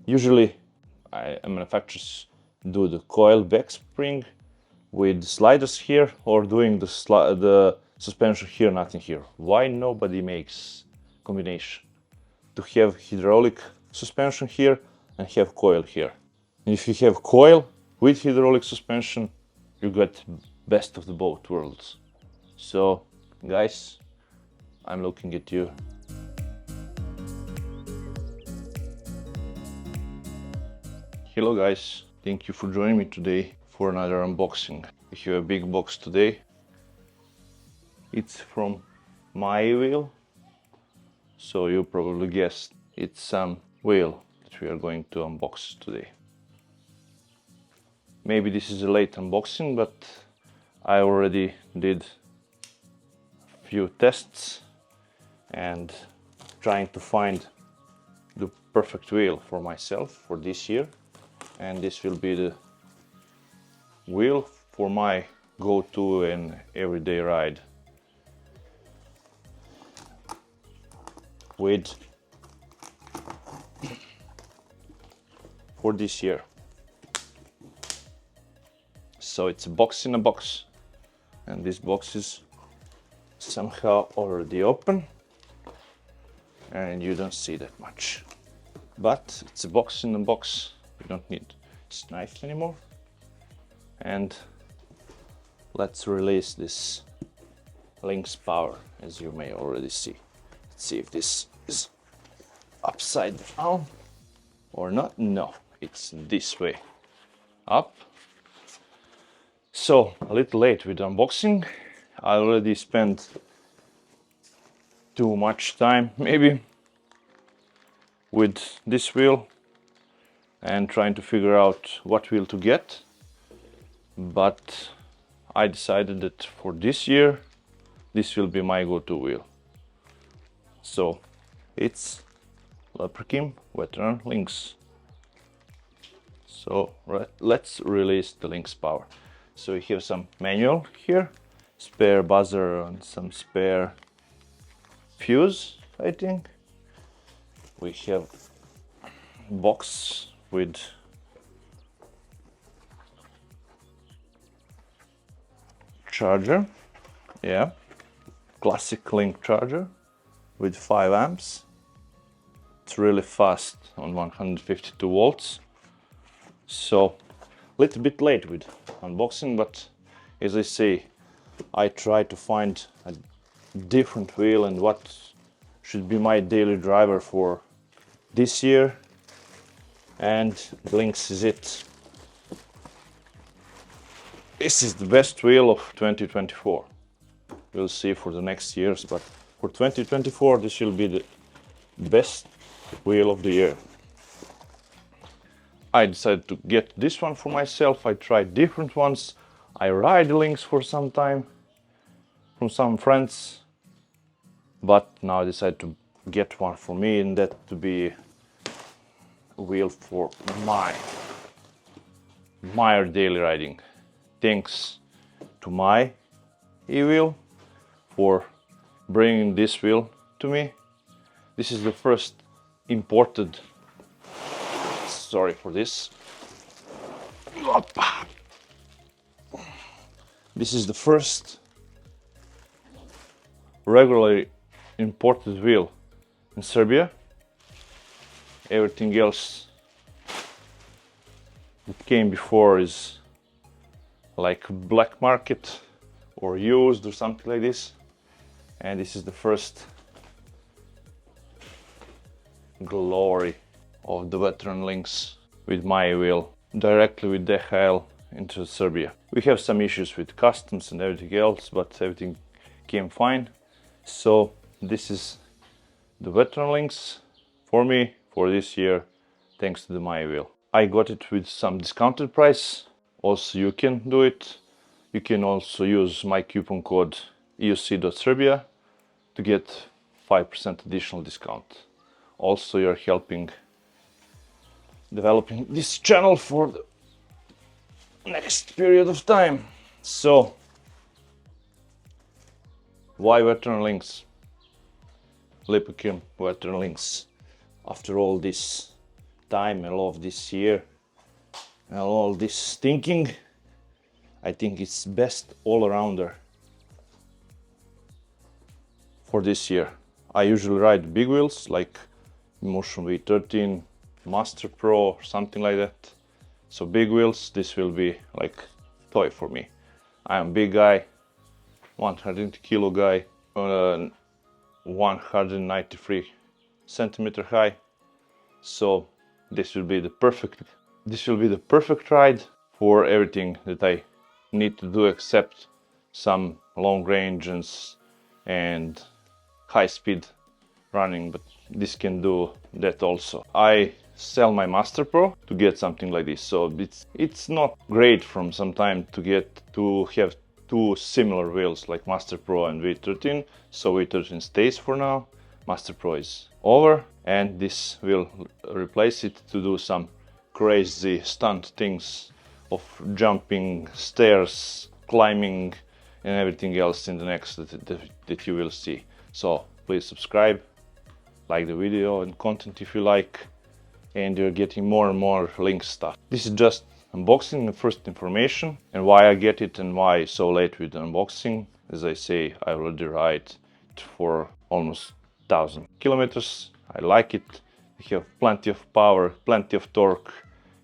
Usually manufacturers do the coil back spring with sliders here, or doing the suspension here, nothing here. Why nobody makes combination to have hydraulic suspension here and have coil here? And if you have coil with hydraulic suspension, you get best of the both worlds. So guys, I'm looking at you. Hello guys, thank you for joining me today for another unboxing. We have a big box today. It's from my wheel, so you probably guessed it's some wheel that we are going to unbox today. Maybe this is a late unboxing, but I already did a few tests and trying to find the perfect wheel for myself for this year. And this will be the wheel for my go-to and everyday ride with for this year. So it's a box in a box, and this box is somehow already open and you don't see that much, but it's a box in a box. We don't need this knife anymore, and let's release this Lynx power, as you may already see. Let's see if this is upside down or not. No, it's this way up. So a little late with unboxing. I already spent too much time maybe with this wheel and trying to figure out what wheel to get, but I decided that for this year this will be my go-to wheel. So it's Leprechaun Veteran Lynx. So let's release the Lynx power. So we have some manual here, spare buzzer and some spare fuse, I think. We have box with charger, yeah, classic Link charger with 5 amps. It's really fast on 152 volts. So a little bit late with unboxing, but as I say, I try to find a different wheel and what should be my daily driver for this year, and Lynx is it. This is the best wheel of 2024. We'll see for the next years, but for 2024 this will be the best wheel of the year. I decided to get this one for myself. I tried different ones. I ride Lynx for some time from some friends, but now I decided to get one for me, and that to be a wheel for my daily riding. Thanks to my e-wheel for bringing this wheel to me. This is the first imported, sorry for this. This is the first regularly imported wheel in Serbia. Everything else that came before is like black market or used or something like this, and this is the first glory of the Veteran Lynx with my wheel directly with DHL into Serbia. We have some issues with customs and everything else, but everything came fine. So this is the Veteran Lynx for me for this year, thanks to the my wheel. I got it with some discounted price. Also you can do it. You can also use my coupon code EUC.Serbia to get 5% additional discount. Also you're helping developing this channel for the next period of time. So why Veteran Lynx? Leprechaun Veteran Lynx. After all this time, all of this year, and all this thinking, I think it's best all-arounder for this year. I usually ride big wheels like Inmotion V13, Master Pro or something like that. So big wheels, this will be like toy for me. I am a big guy, 100 kilo guy, 193 centimeter high. So this will be the perfect ride for everything that I need to do except some long range and high speed running, but this can do that also. I sell my Master Pro to get something like this, so it's not great from some time to have two similar wheels like Master Pro and V13. So V13 stays for now, Master Pro is over, and this will replace it to do some crazy stunt things of jumping stairs, climbing and everything else in the next that you will see. So please subscribe, like the video and content if you like, and you're getting more and more Lynx stuff. This is just unboxing and first information, and why I get it and why so late with the unboxing. As I say, I already ride it for almost 1,000 kilometers. I like it. You have plenty of power, plenty of torque.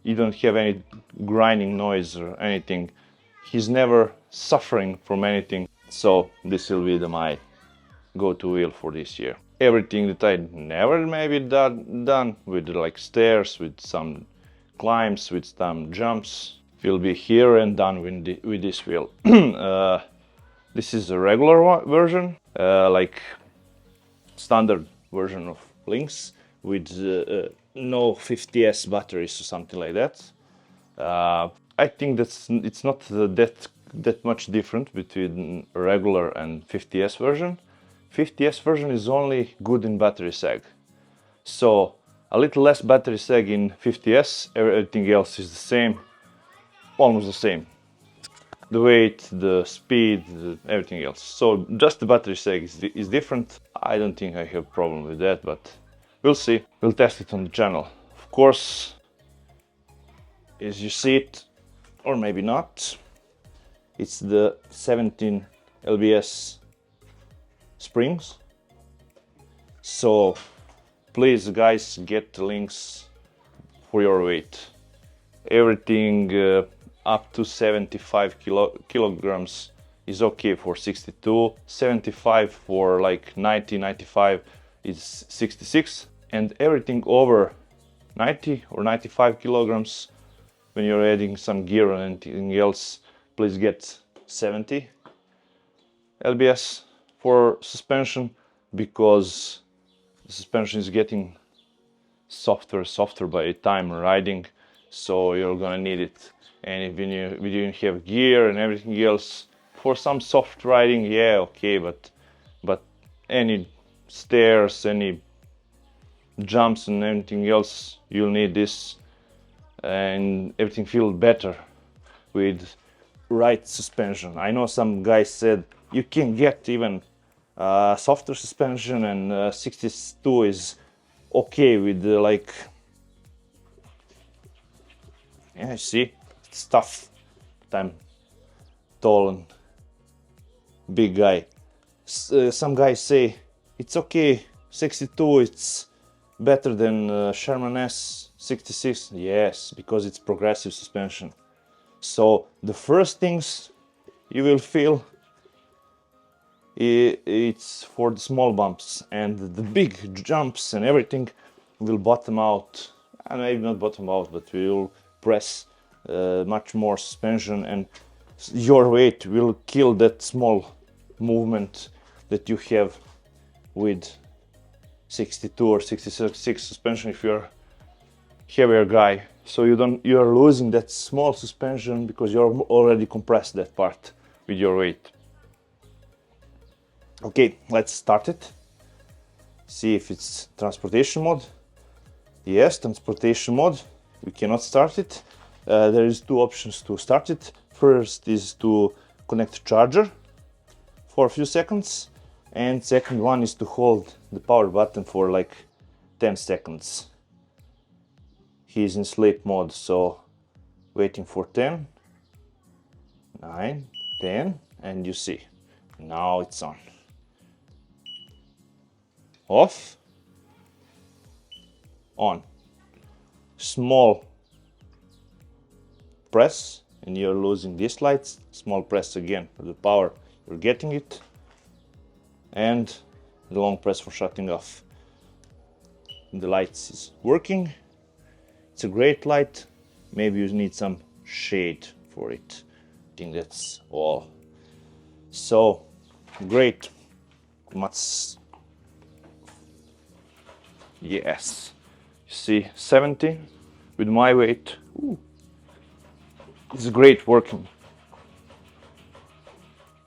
You don't have any grinding noise or anything. He's never suffering from anything. So this will be my go-to wheel for this year. Everything that I never maybe done with like stairs, with some climbs, with some jumps, will be here and done with this wheel. This is a regular version, like standard version of Lynx with no 50S batteries or something like that. I think it's not that much different between regular and 50S version. 50S version is only good in battery sag. So a little less battery sag in 50S, everything else is the same, almost the same. The weight, the speed, everything else. So just the battery sag is different. I don't think I have a problem with that, but we'll see. We'll test it on the channel. Of course, as you see it, or maybe not, it's the 17 lbs springs. So please guys, get the Lynx for your weight. Everything up to 75 kilograms is okay for 62. 75 for like 95 is 66, and everything over 90 or 95 kilograms, when you're adding some gear or anything else, please get 70 lbs for suspension, because the suspension is getting softer by the time riding, so you're gonna need it. And if you didn't have gear and everything else, for some soft riding, yeah, okay, but any stairs, any jumps and anything else, you'll need this, and everything feels better with right suspension. I know some guys said you can get even softer suspension, and 62 is okay with like, yeah, see, it's tough. I'm tall and big guy. Some guys say it's okay, 62 it's better than Sherman S 66. Yes, because it's progressive suspension. So the first things you will feel, it's for the small bumps, and the big jumps and everything will bottom out, and maybe not bottom out, but will press much more suspension, and your weight will kill that small movement that you have with 62 or 66 suspension if you're heavier guy. So you're losing that small suspension because you're already compressed that part with your weight. Okay, let's start it. See if it's transportation mode. Yes, transportation mode. We cannot start it. There is two options to start it. First is to connect charger for a few seconds, and second one is to hold the power button for like 10 seconds. he's in sleep mode, so waiting for 10, 9, 10, and you see, now it's on. Off, on. Small press and you're losing these lights, small press again for the power, you're getting it, and the long press for shutting off. The lights is working. It's a great light. Maybe you need some shade for it. I think that's all. So great. Much. Yes. You see, 70 with my weight. Ooh. It's great working.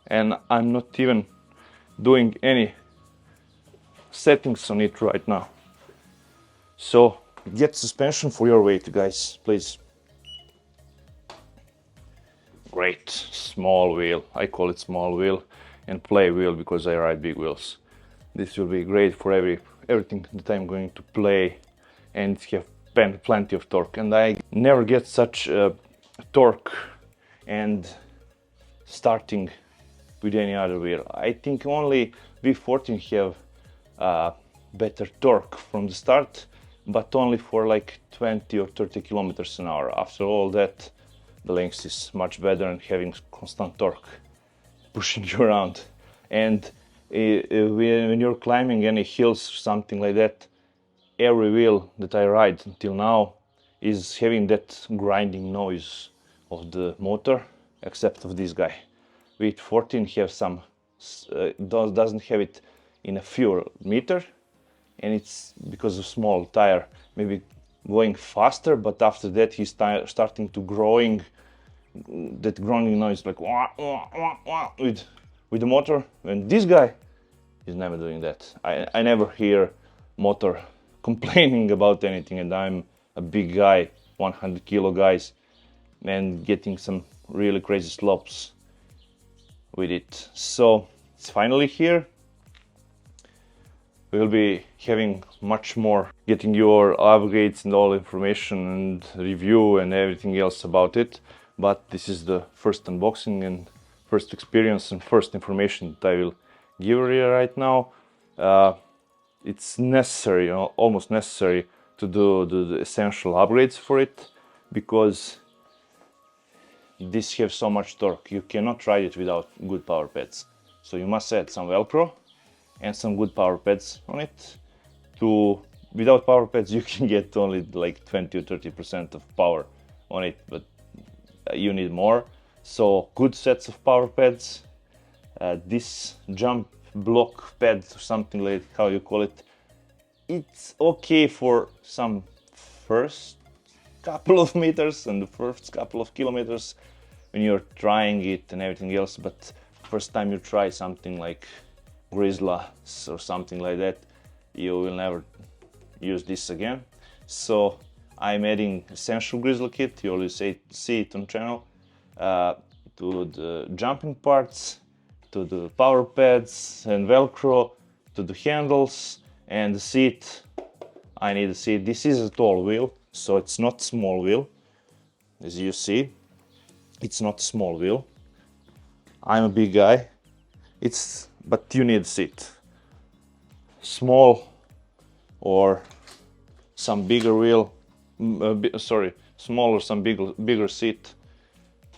And I'm not even doing any settings on it right now. So get suspension for your weight, guys, please. Great. Small wheel. I call it small wheel and play wheel because I ride big wheels. This will be great for everything that I'm going to play and have plenty of torque. And I never get such torque and starting with any other wheel. I think only V14 have better torque from the start, but only for like 20 or 30 kilometers an hour. After all that, the Lynx is much better and having constant torque pushing you around. And when you're climbing any hills or something like that, every wheel that I ride until now is having that grinding noise of the motor, except of this guy. With 14 have some, doesn't have it in a fuel meter, and it's because of small tire, maybe going faster, but after that he's starting to growing, that growing noise like wah, wah, wah, wah, with the motor. And this guy is never doing that. I never hear motor complaining about anything, and I'm a big guy, 100 kilo guys, and getting some really crazy slopes with it. So it's finally here. We'll be having much more, getting your upgrades and all information and review and everything else about it. But this is the first unboxing and first experience and first information that I will give you right now. It's necessary, almost necessary, to do the essential upgrades for it, because this has so much torque. You cannot ride it without good power pads. So you must add some Velcro and some good power pads on it. Without power pads you can get only like 20 or 30% of power on it, but you need more. So good sets of power pads. This jump block pad or something like how you call it, it's okay for some first couple of meters and the first couple of kilometers when you're trying it and everything else, but first time you try something like Grizzlapads or something like that, you will never use this again. So I'm adding essential Grizzly kit, you always see it on channel, to the jumping parts, to the power pads and Velcro, to the handles and the seat. I need a seat. This is a tall wheel, so it's not small wheel. As you see, it's not a small wheel. I'm a big guy. But you need a seat. Small or some bigger wheel, small or some bigger seat.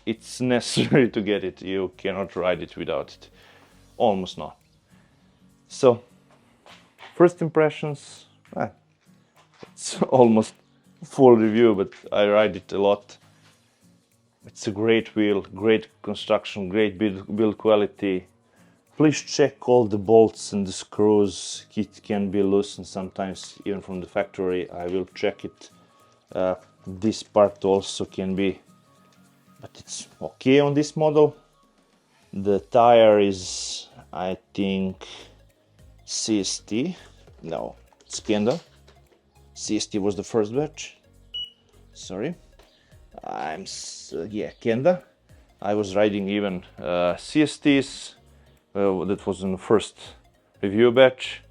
It's necessary to get it. You cannot ride it without it. Almost not. So, first impressions. It's almost full review, but I ride it a lot. It's a great wheel, great construction, great build quality. Please check all the bolts and the screws. It can be loosened sometimes even from the factory. I will check it. This part also can be, but it's okay on this model. The tire is, I think, CST. No, it's Kenda. CST was the first batch. Sorry. Yeah, Kenda. I was riding even CSTs. That was in the first review batch.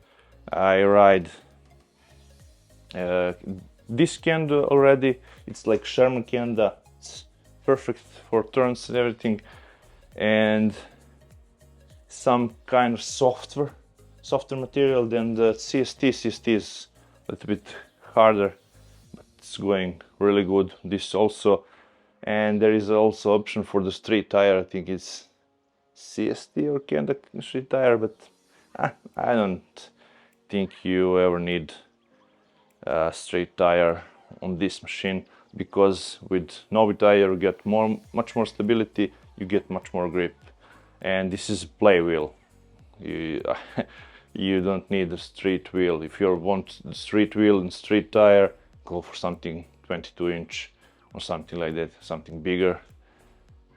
I ride this kenda already, it's like Sherman kenda, it's perfect for turns and everything, and some kind of softer material than the CST. CST is a little bit harder, but it's going really good. This also, and there is also option for the street tire. I think it's CST or Kenda street tire, but I don't think you ever need a straight tire on this machine, because with Novi tire you get much more stability, you get much more grip, and this is a play wheel. You don't need a street wheel. If you want the street wheel and street tire, go for something 22-inch or something like that, something bigger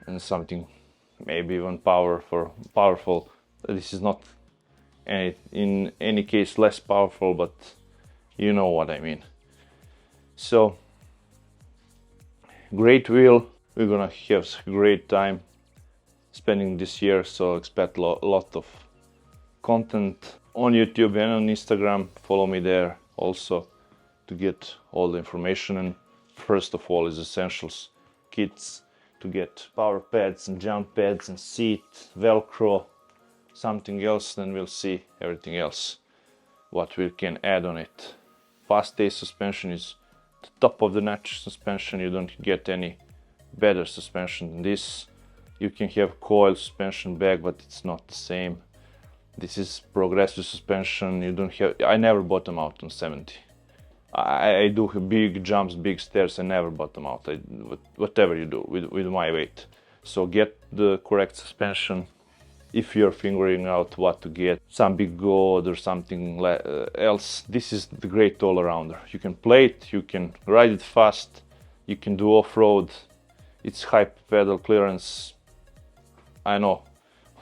and something maybe even powerful. This is not in any case less powerful, but you know what I mean. So great wheel. We're gonna have a great time spending this year, so expect a lot of content on YouTube and on Instagram. Follow me there also to get all the information. And first of all is essentials kits to get power pads and jump pads and seat, Velcro, something else, then we'll see everything else what we can add on it. Fast A suspension is the top of the notch suspension. You don't get any better suspension than this. You can have coil suspension back, but it's not the same. This is progressive suspension. You don't have. I never bottom out on 70. I do big jumps, big stairs. I never bottom out. Whatever you do with my weight. So get the correct suspension. If you're figuring out what to get, some Begode or something else, this is the great all-arounder. You can play it, you can ride it fast, you can do off-road. It's high pedal clearance. I know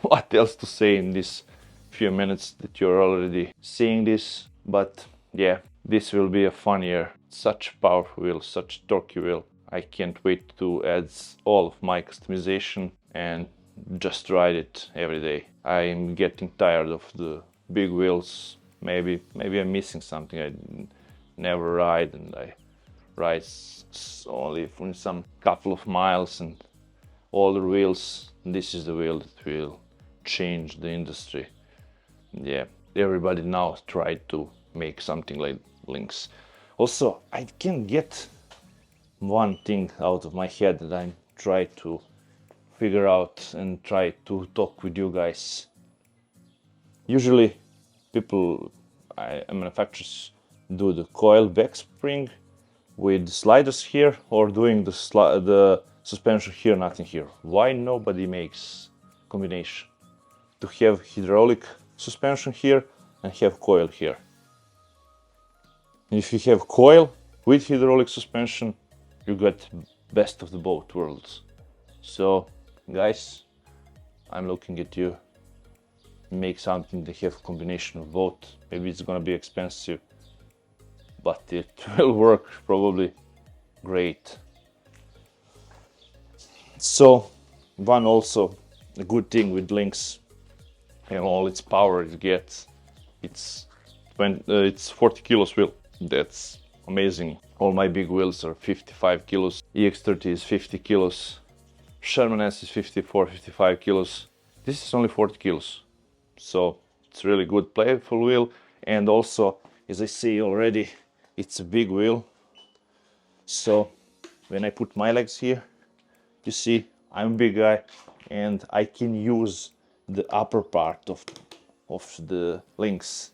what else to say in this few minutes that you're already seeing this, but yeah, this will be a fun year. Such a powerful wheel, such torquey wheel. I can't wait to add all of my customization and just ride it every day. I'm getting tired of the big wheels. Maybe I'm missing something I never ride, and I ride only for some couple of miles, and older wheels. This is the wheel that will change the industry. Yeah, everybody now tried to make something like Lynx. Also, I can get one thing out of my head that I try to figure out and try to talk with you guys. Usually people, manufacturers do the coil back spring with sliders here, or doing the suspension here, nothing here. Why nobody makes combination to have hydraulic suspension here and have coil here? If you have coil with hydraulic suspension, you get best of the both worlds. So guys, I'm looking at you. Make something that have a combination of both. Maybe it's gonna be expensive, but it will work probably great. So one also a good thing with Lynx and all its power it gets, it's 40 kilos wheel. That's amazing. All my big wheels are 55 kilos. EX30 is 50 kilos. Sherman S is 54, 55 kilos. This is only 40 kilos. So it's really good playful wheel. And also, as I say already, it's a big wheel. So when I put my legs here, you see, I'm a big guy and I can use the upper part of the Lynx.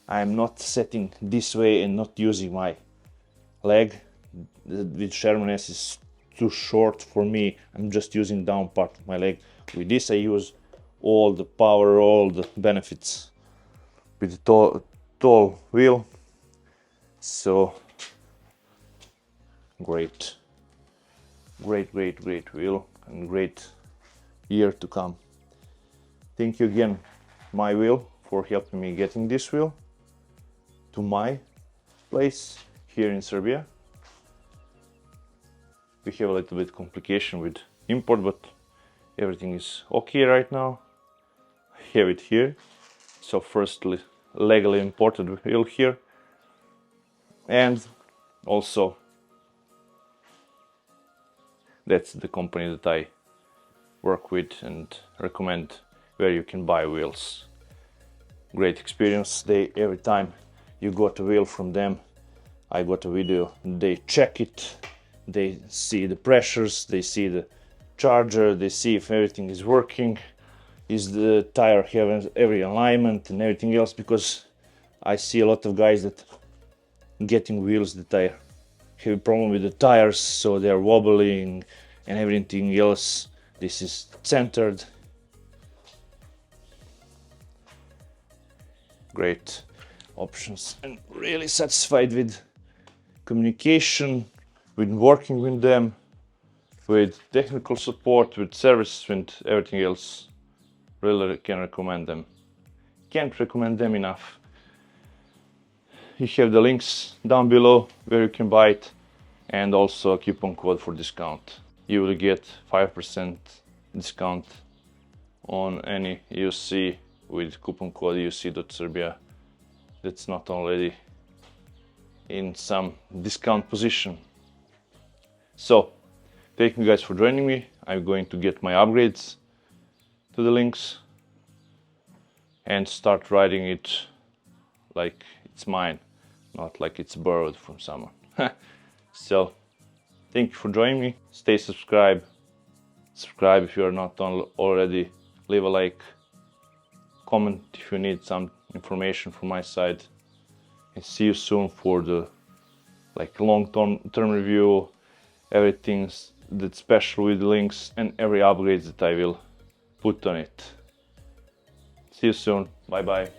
I'm not setting this way and not using my leg. With Sherman S is too short for me. I'm just using down part of my leg. With this I use all the power, all the benefits with the tall wheel. So great wheel and great year to come. Thank you again, my wheel, for helping me getting this wheel to my place here in Serbia. We have a little bit complication with import, but everything is okay right now. I have it here. So firstly, legally imported wheel here. And Also, that's the company that I work with and recommend where you can buy wheels. Great experience. They, every time you got a wheel from them, I got a video, they check it, they see the pressures, they see the charger, they see if everything is working, is the tire having every alignment and everything else, because I see a lot of guys that getting wheels that I have a problem with the tires, so they're wobbling and everything else. This is centered. Great options, and really satisfied with communication, with working with them, with technical support, with service, with everything else. Really can recommend them. Can't recommend them enough. You have the links down below where you can buy it, and also a coupon code for discount. You will get 5% discount on any EUC with coupon code EUC.Serbia. That's not already in some discount position. So, thank you guys for joining me. I'm going to get my upgrades to the Lynx and start riding it like it's mine, not like it's borrowed from someone. So, thank you for joining me. Stay subscribed. Subscribe if you are not already. Leave a like. Comment if you need some information from my side. And see you soon for the long-term review, everything that's special with the Lynx and every upgrade that I will put on it. See you soon. Bye bye.